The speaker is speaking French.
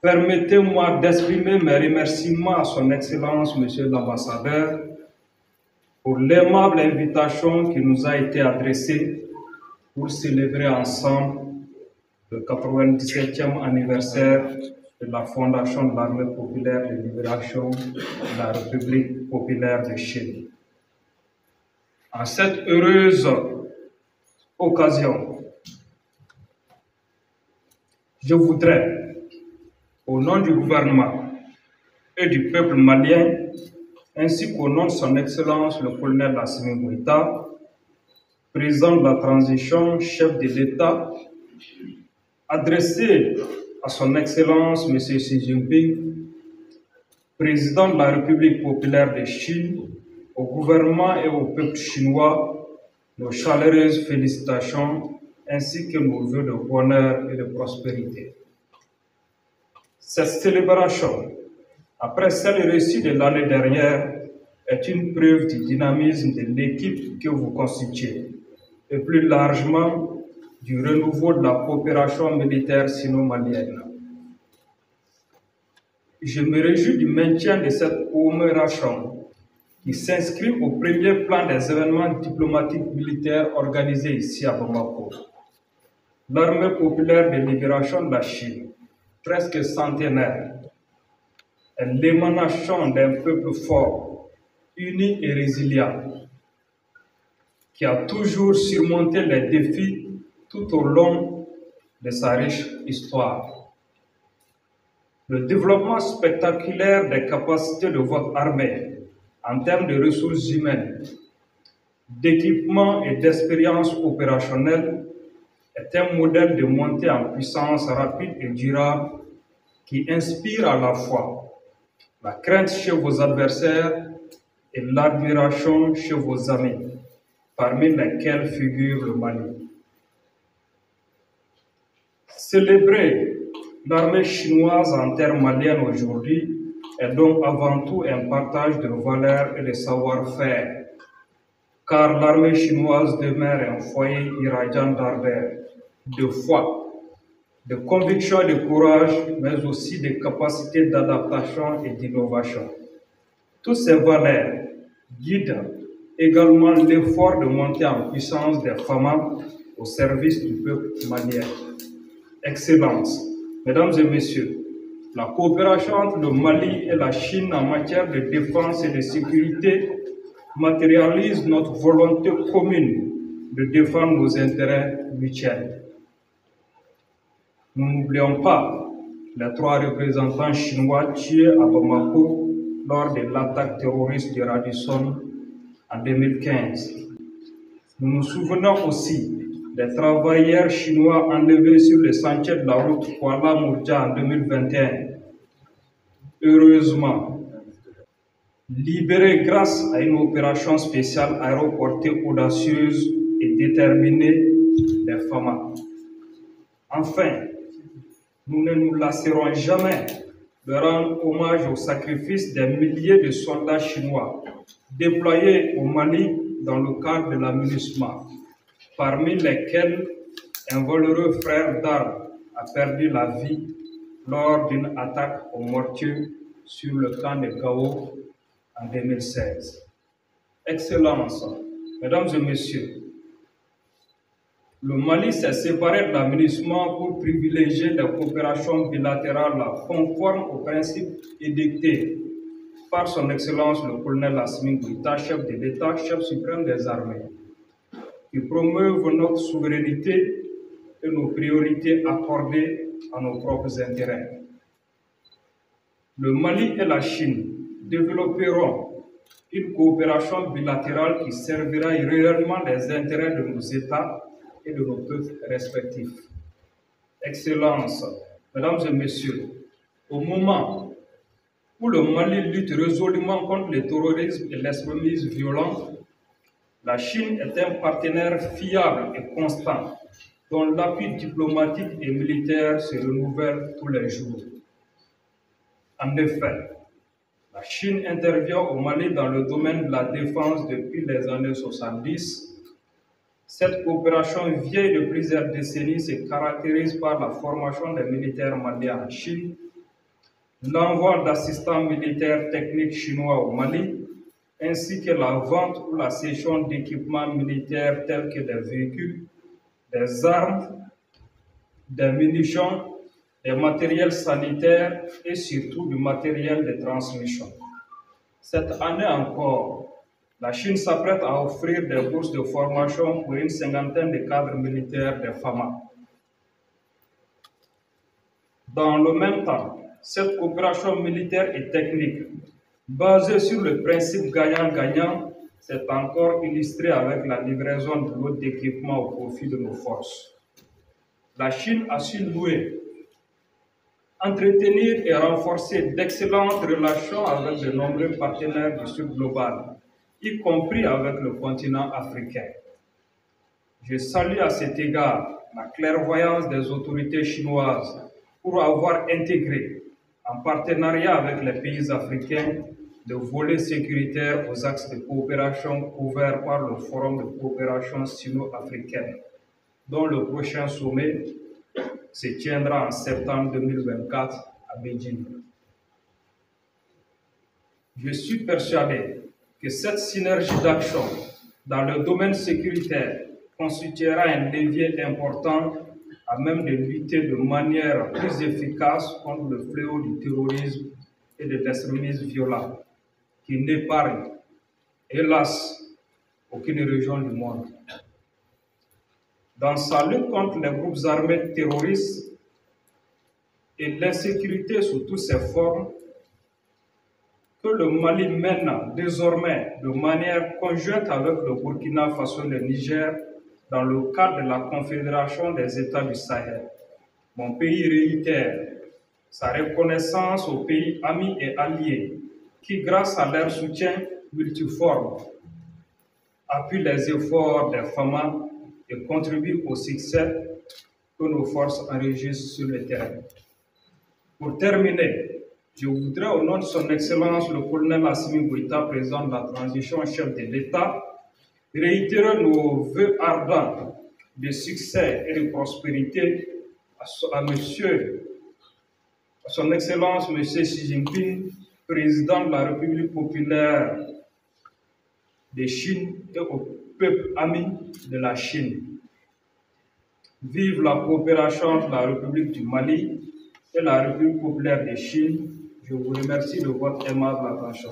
Permettez-moi d'exprimer mes remerciements à Son Excellence, Monsieur l'Ambassadeur, pour l'aimable invitation qui nous a été adressée pour célébrer ensemble le 97e anniversaire de la fondation de l'Armée populaire de libération de la République populaire de Chine. En cette heureuse occasion, je voudrais, au nom du gouvernement et du peuple malien, ainsi qu'au nom de Son Excellence le colonel Assimi Goïta, président de la transition, chef de l'État, adresser à Son Excellence M. Xi Jinping, président de la République populaire de Chine, au gouvernement et au peuple chinois, nos chaleureuses félicitations ainsi que nos vœux de bonheur et de prospérité. Cette célébration, après celle réussie de l'année dernière, est une preuve du dynamisme de l'équipe que vous constituez et plus largement du renouveau de la coopération militaire sino-malienne. Je me réjouis du maintien de cette commémoration qui s'inscrit au premier plan des événements diplomatiques militaires organisés ici à Bamako. L'Armée populaire de libération de la Chine, presque centenaire, est l'émanation d'un peuple fort, uni et résilient, qui a toujours surmonté les défis tout au long de sa riche histoire. Le développement spectaculaire des capacités de votre armée en termes de ressources humaines, d'équipement et d'expérience opérationnelle est un modèle de montée en puissance rapide et durable qui inspire à la fois la crainte chez vos adversaires et l'admiration chez vos amis, parmi lesquels figure le Mali. Célébrer l'armée chinoise en terre malienne aujourd'hui est donc avant tout un partage de valeurs et de savoir-faire, car l'armée chinoise demeure un foyer irradiant d'ardeur, de foi, de conviction et de courage, mais aussi de capacités d'adaptation et d'innovation. Toutes ces valeurs guident également l'effort de monter en puissance des FAMA au service du peuple malien. Excellences, Mesdames et Messieurs, la coopération entre le Mali et la Chine en matière de défense et de sécurité matérialise notre volonté commune de défendre nos intérêts mutuels. Nous n'oublions pas les 3 représentants chinois tués à Bamako lors de l'attaque terroriste de Radisson en 2015. Nous nous souvenons aussi des travailleurs chinois enlevés sur le sentier de la route Kuala-Mourja en 2021. Heureusement, libérés grâce à une opération spéciale aéroportée audacieuse et déterminée des FAMA. Enfin, nous ne nous lasserons jamais de rendre hommage au sacrifice des milliers de soldats chinois déployés au Mali dans le cadre de la MINUSMA, parmi lesquels un valeureux frère d'armes a perdu la vie lors d'une attaque au mortier sur le camp de Gao en 2016. Excellences, Mesdames et Messieurs, le Mali s'est séparé de la MINUSMA pour privilégier des coopérations bilatérales conformes aux principes édictés par Son Excellence le colonel Assimi Goïta, chef de l'État, chef suprême des armées, qui promeuvent notre souveraineté et nos priorités accordées à nos propres intérêts. Le Mali et la Chine développeront une coopération bilatérale qui servira réellement les intérêts de nos États et de nos peuples respectifs. Excellences, Mesdames et Messieurs, au moment où le Mali lutte résolument contre le terrorisme et l'extrémisme violent, la Chine est un partenaire fiable et constant dont l'appui diplomatique et militaire se renouvelle tous les jours. En effet, la Chine intervient au Mali dans le domaine de la défense depuis les années 70. Cette coopération vieille de plusieurs décennies se caractérise par la formation des militaires maliens en Chine l'envoi d'assistants militaires techniques chinois au Mali, ainsi que la vente ou la cession d'équipements militaires tels que des véhicules, des armes, des munitions, des matériels sanitaires et surtout du matériel de transmission. Cette année encore, la Chine s'apprête à offrir des bourses de formation pour une cinquantaine de cadres militaires des FAMA. Dans le même temps, cette coopération militaire et technique, basée sur le principe gagnant-gagnant, s'est encore illustrée avec la livraison de lots d'équipements au profit de nos forces. La Chine a su nouer, entretenir et renforcer d'excellentes relations avec de nombreux partenaires du Sud global, y compris avec le continent africain. Je salue à cet égard la clairvoyance des autorités chinoises pour avoir intégré, en partenariat avec les pays africains, le volet sécuritaire aux axes de coopération couverts par le Forum de coopération sino-africaine, dont le prochain sommet se tiendra en septembre 2024 à Beijing. Je suis persuadé que cette synergie d'action dans le domaine sécuritaire constituera un levier important à même de lutter de manière plus efficace contre le fléau du terrorisme et de l'extrémisme violent, qui n'épargne, hélas, aucune région du monde. Dans sa lutte contre les groupes armés terroristes et l'insécurité sous toutes ses formes, que le Mali mène désormais de manière conjointe avec le Burkina Faso et le Niger dans le cadre de la Confédération des États du Sahel. Mon pays réitère sa reconnaissance aux pays amis et alliés qui, grâce à leur soutien multiforme, appuient les efforts des FAMA et contribuent au succès que nos forces enregistrent sur le terrain. Pour terminer, je voudrais, au nom de son Excellence le colonel Assimi Goïta, président de la transition, chef de l'État, réitérer nos vœux ardents de succès et de prospérité à son Excellence M. Xi Jinping, président de la République populaire de Chine, et au peuple ami de la Chine. Vive la coopération entre la République du Mali et la République populaire de Chine. Je vous remercie de votre aimable attention.